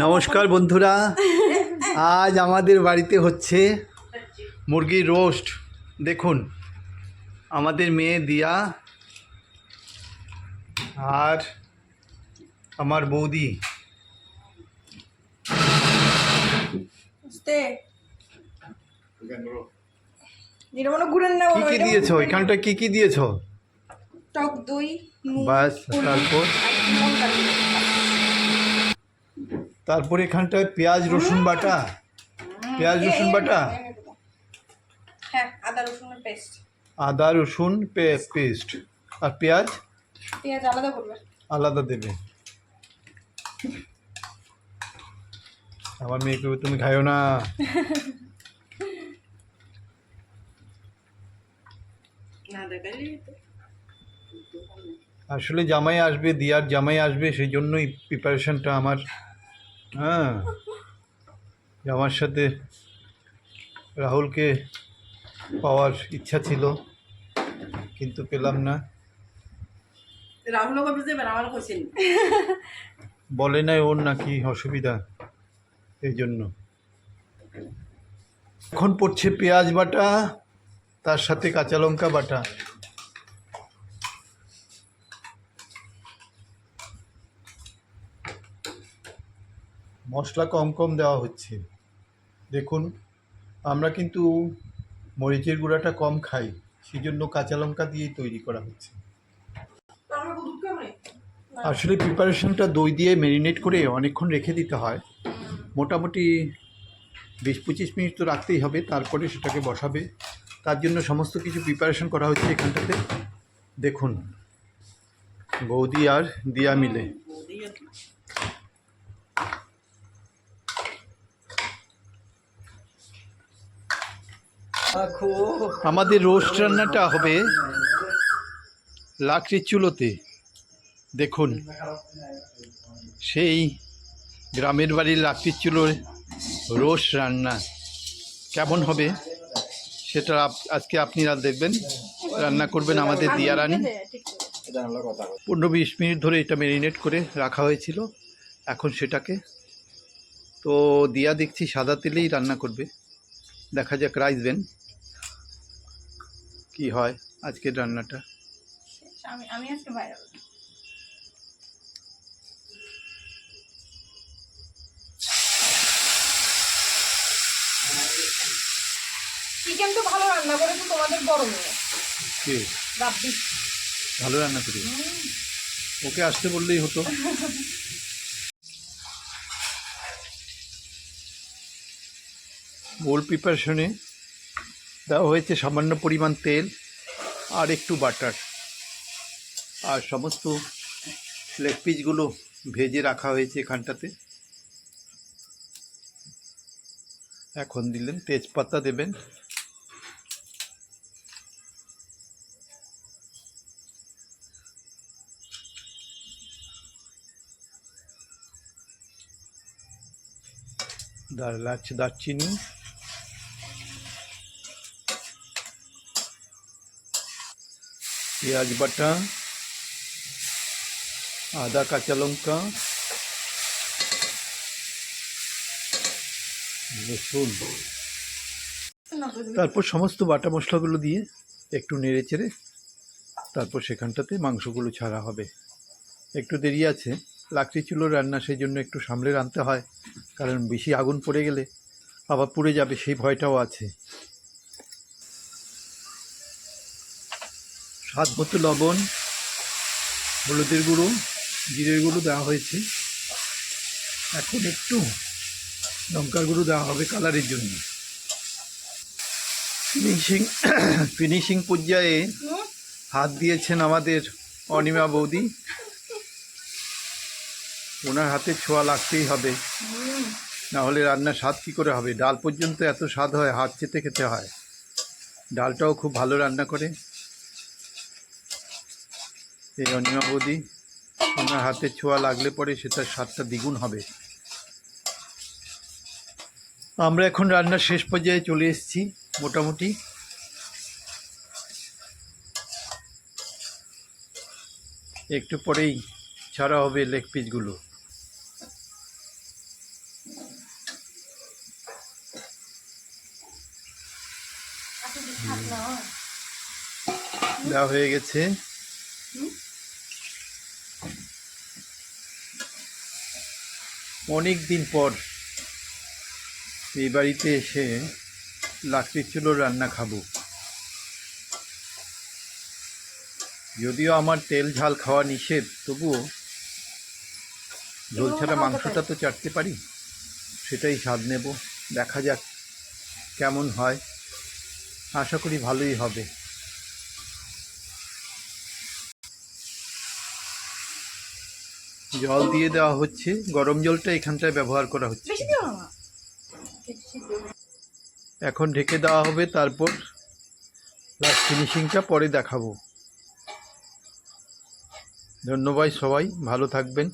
নমস্কার বন্ধুরা, আজ আমাদের বাড়িতে হচ্ছে মুরগির রোস্ট। দেখুন, আমাদের মেয়ে দিয়া আর আমার বৌদি। কি কি দিয়েছো এখানটা? কি কি দিয়েছো? টক দই, বাস, তারপর এখানটায় পেঁয়াজ রসুন বাটা, পেঁয়াজ রসুন বাটা, হ্যাঁ, আদা রসুনের পেস্ট, আদা রসুন পেস্ট, আর পেঁয়াজ আলাদা করবে, আলাদা দেবে। আমার মেয়েকে তুমি খাইও না। আসলে জামাই আসবে, দিয়ার জামাই আসবে, সেই জন্যই প্রিপারেশনটা আমার। হ্যাঁ, আমার সাথে রাহুলকে পাওয়ার ইচ্ছা ছিল, কিন্তু পেলাম না। বলে নাই ওর নাকি অসুবিধা, এই জন্য। এখন পড়ছে পেঁয়াজ বাটা, তার সাথে কাঁচা লঙ্কা বাটা। মশলা কম কম দেওয়া হচ্ছে। দেখুন, আমরা কিন্তু মরিচের গুঁড়াটা কম খাই, সেই জন্য কাঁচা লঙ্কা দিয়েই তৈরি করা হচ্ছে। আসলে প্রিপারেশনটা দই দিয়ে ম্যারিনেট করে অনেকক্ষণ রেখে দিতে হয়, মোটামুটি 20-25 মিনিট তো রাখতেই হবে। তারপরে সেটাকে বসাবে, তার জন্য সমস্ত কিছু প্রিপারেশন করা হচ্ছে এখানটাতে। দেখুন, বৌদি আর দিয়া মিলে। আমাদের রোস্ট রান্নাটা হবে লাকড়ির চুলোতে। দেখুন, সেই গ্রামের বাড়ির লাকড়ির চুলোর রোস্ট রান্না কেমন হবে সেটা আজকে আপনারা দেখবেন। রান্না করবেন আমাদের দিয়া রানী। 15-20 মিনিট ধরে এটা ম্যারিনেট করে রাখা হয়েছিল। এখন সেটাকে তো দিয়া দেখছি সাদা তেলেই রান্না করবে। দেখা যাক রাইসবেন কি হয় আজকের রান্নাটা। আমি আজকে বাইরে চিকেন তো ভালো রান্না করে, তো তোমাদের বড় মেয়ে কি রাব্বি ভালো রান্না করি, ওকে আসতে বললেই হতো। ওল প্রিপারেশনে দেওয়া হয়েছে সামান্য পরিমাণ তেল আর একটু বাটার, আর সমস্ত লেগ পিসগুলো ভেজে রাখা হয়েছে এখানটাতে। এখন দিলেন তেজপাতা দেবেন, দারচিনি, পেঁয়াজ বাটা, আদা কাঁচা লঙ্কা, রসুন, তারপর সমস্ত বাটা মশলাগুলো দিয়ে একটু নেড়ে চেড়ে তারপর সেখানটাতে মাংসগুলো ছাড়া হবে। একটু দেরি আছে, লাকড়ি চুলোর রান্না, সেই জন্য একটু সামলে রাঁধতে হয়, কারণ বেশি আগুন পড়ে গেলে আবার পুড়ে যাবে সেই ভয়টাও আছে। স্বাদ মতো লবণ, হলুদের গুঁড়ো, জিরের গুঁড়ো দেওয়া হয়েছে। এখন একটু লঙ্কার গুঁড়ো দেওয়া হবে কালারের জন্য। ফিনিশিং পর্যায়ে হাত দিয়েছেন আমাদের অনিমা বৌদি। ওনার হাতে ছোঁয়া লাগতেই হবে, না হলে রান্নার স্বাদ কী করে হবে। ডাল পর্যন্ত এত স্বাদ হয়, হাত চেটে খেতে হয়। ডালটাও খুব ভালো রান্না করে এই অনিমা বৌদি। ওনার হাতে ছোঁয়া লাগলে পরে সেটার স্বাদটা দ্বিগুণ হবে। আমরা এখন রান্নার শেষ পর্যায়ে চলে এসেছি মোটামুটি। একটু পরেই ছাড়া হবে লেগ পিসগুলো। দেওয়া হয়ে গেছে। অনেক দিন পর এই বাড়িতে এসে লাকড়ির চুলোর রান্না খাবো। যদিও আমার তেল ঝাল খাওয়া নিষেধ, তবুও ঝোল ছাড়া মাংসটা তো চাটতে পারি, সেটাই স্বাদ নেব। দেখা যাক কেমন হয়, আশা করি ভালোই হবে। জল দিয়ে দেওয়া হচ্ছে, গরম জলটা এখানটায় ব্যবহার করা হচ্ছে। এখন ঢেকে দেওয়া হবে, তারপর লাস্ট ফিনিশিংটা পরে দেখাবো। ধন্যবাদ, সবাই ভালো থাকবেন।